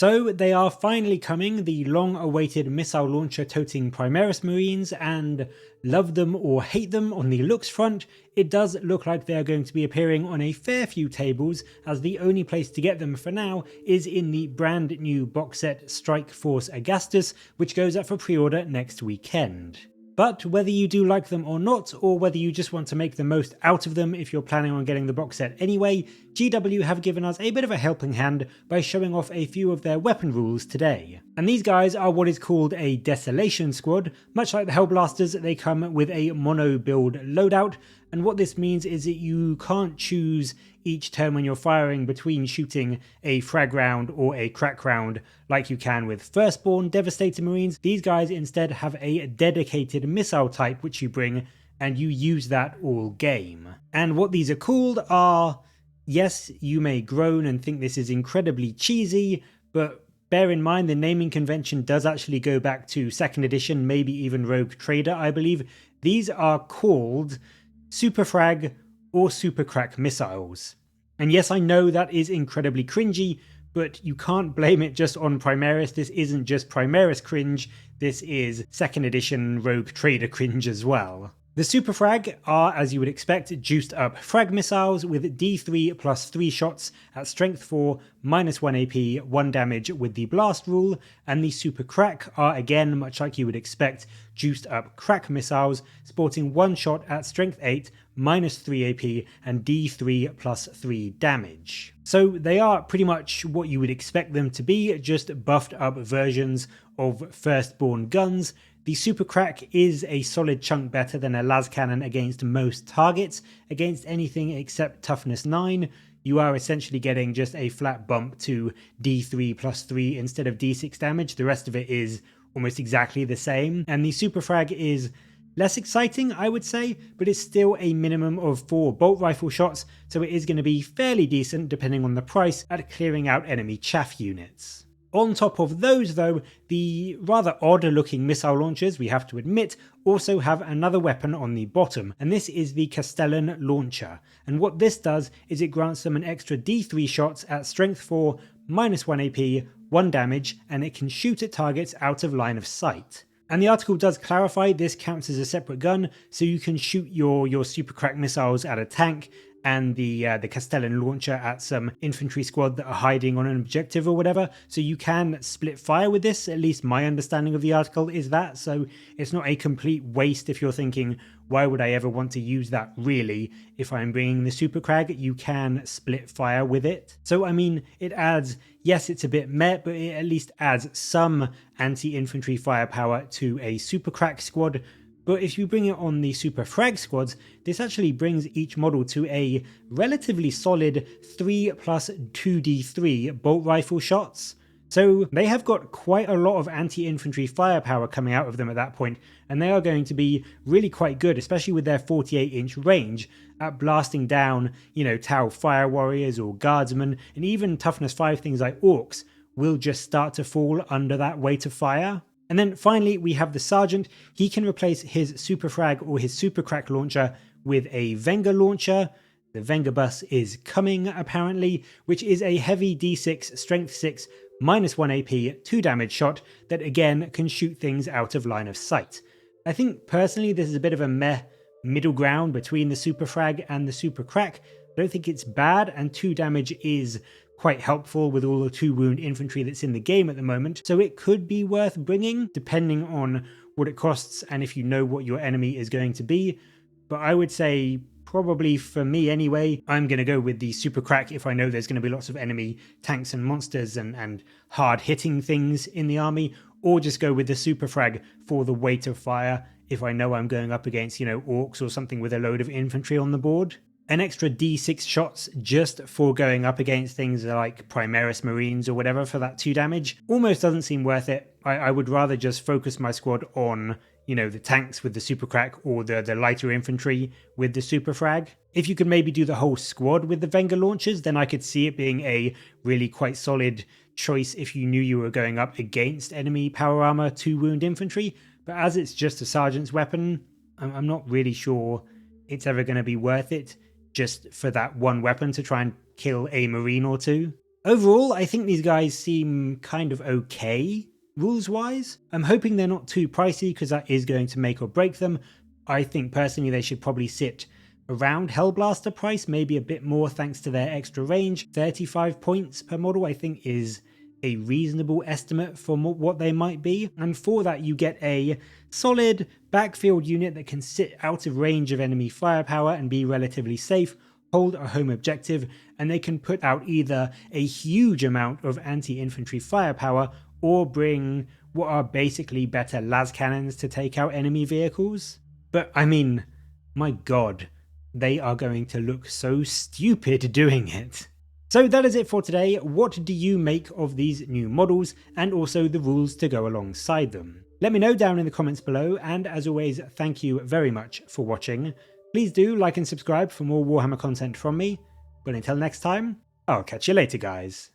So they are finally coming, the long-awaited missile launcher toting Primaris Marines, and love them or hate them on the looks front, it does look like they are going to be appearing on a fair few tables, as the only place to get them for now is in the brand new box set Strike Force Augustus, which goes up for pre-order next weekend. But whether you do like them or not, or whether you just want to make the most out of them if you're planning on getting the box set anyway, GW have given us a bit of a helping hand by showing off a few of their weapon rules today. And these guys are what is called a Desolation Squad. Much like the Hellblasters, they come with a mono build loadout, and what this means is that you can't choose each turn when you're firing between shooting a frag round or a crack round like you can with Firstborn Devastator Marines. These guys instead have a dedicated missile type which you bring, and you use that all game. And what these are called are, yes, you may groan and think this is incredibly cheesy, but bear in mind the naming convention does actually go back to 2nd edition, maybe even Rogue Trader, I believe. These are called Super Frag or Super Crack missiles. And yes, I know that is incredibly cringy, but you can't blame it just on Primaris. This isn't just Primaris cringe, this is 2nd edition Rogue Trader cringe as well. The Super Frag are, as you would expect, juiced up frag missiles with D3 plus 3 shots at strength 4, -1 AP, 1 damage with the blast rule, and the Super Crack are again, much like you would expect, juiced up crack missiles, sporting 1 shot at strength 8, -3 AP, and D3 plus 3 damage. So they are pretty much what you would expect them to be, just buffed up versions of Firstborn guns. The Super Crack is a solid chunk better than a las cannon against most targets. Against anything except toughness 9, you are essentially getting just a flat bump to D3 plus 3 instead of D6 damage. The rest of it is almost exactly the same, and the Super Frag is less exciting, I would say, but it's still a minimum of 4 bolt rifle shots, so it is going to be fairly decent depending on the price at clearing out enemy chaff units. On top of those though, the rather odd looking missile launchers, we have to admit, also have another weapon on the bottom, and this is the Castellan Launcher. And what this does is it grants them an extra D3 shots at strength 4, -1 AP, 1 damage, and it can shoot at targets out of line of sight. And the article does clarify this counts as a separate gun, so you can shoot your Super Crack missiles at a tank and the Castellan Launcher at some infantry squad that are hiding on an objective or whatever, so you can split fire with this. At least my understanding of the article is that, so it's not a complete waste if you're thinking, why would I ever want to use that really? If I'm bringing the Super Crag, you can split fire with it. So I mean, it adds, yes, it's a bit meh, but it at least adds some anti-infantry firepower to a Super Crack squad. But if you bring it on the Super Frag squads, this actually brings each model to a relatively solid 3 plus 2d3 bolt rifle shots. So they have got quite a lot of anti-infantry firepower coming out of them at that point, and they are going to be really quite good, especially with their 48-inch range, at blasting down, Tau Fire Warriors or Guardsmen, and even toughness 5 things like Orcs will just start to fall under that weight of fire. And then finally we have the Sergeant. He can replace his Super Frag or his Super Crack launcher with a Venga launcher. The Venga bus is coming apparently, which is a heavy D6 strength 6 -1 AP 2 damage shot that again can shoot things out of line of sight. I think personally this is a bit of a meh middle ground between the Super Frag and the Super Crack. I don't think it's bad, and 2 damage is quite helpful with all the 2 wound infantry that's in the game at the moment, so it could be worth bringing depending on what it costs and if you know what your enemy is going to be. But I would say probably for me anyway, I'm going to go with the Super Crack if I know there's going to be lots of enemy tanks and monsters and hard hitting things in the army, or just go with the Super Frag for the weight of fire if I know I'm going up against, orcs or something with a load of infantry on the board. An extra D6 shots just for going up against things like Primaris Marines or whatever for that 2 damage almost doesn't seem worth it. I would rather just focus my squad on, the tanks with the Super Crack or the lighter infantry with the Super Frag. If you could maybe do the whole squad with the Venga launchers, then I could see it being a really quite solid choice if you knew you were going up against enemy power armor 2 wound infantry. But as it's just a sergeant's weapon, I'm not really sure it's ever going to be worth it just for that one weapon to try and kill a marine or 2. Overall, I think these guys seem kind of okay rules-wise. I'm hoping they're not too pricey because that is going to make or break them. I think personally they should probably sit around Hellblaster price, maybe a bit more thanks to their extra range. 35 points per model I think is a reasonable estimate for what they might be, and for that you get a solid backfield unit that can sit out of range of enemy firepower and be relatively safe, hold a home objective, and they can put out either a huge amount of anti-infantry firepower or bring what are basically better las cannons to take out enemy vehicles. But I mean, my god, they are going to look so stupid doing it. So that is it for today. What do you make of these new models and also the rules to go alongside them? Let me know down in the comments below, and as always, thank you very much for watching. Please do like and subscribe for more Warhammer content from me, but until next time, I'll catch you later guys.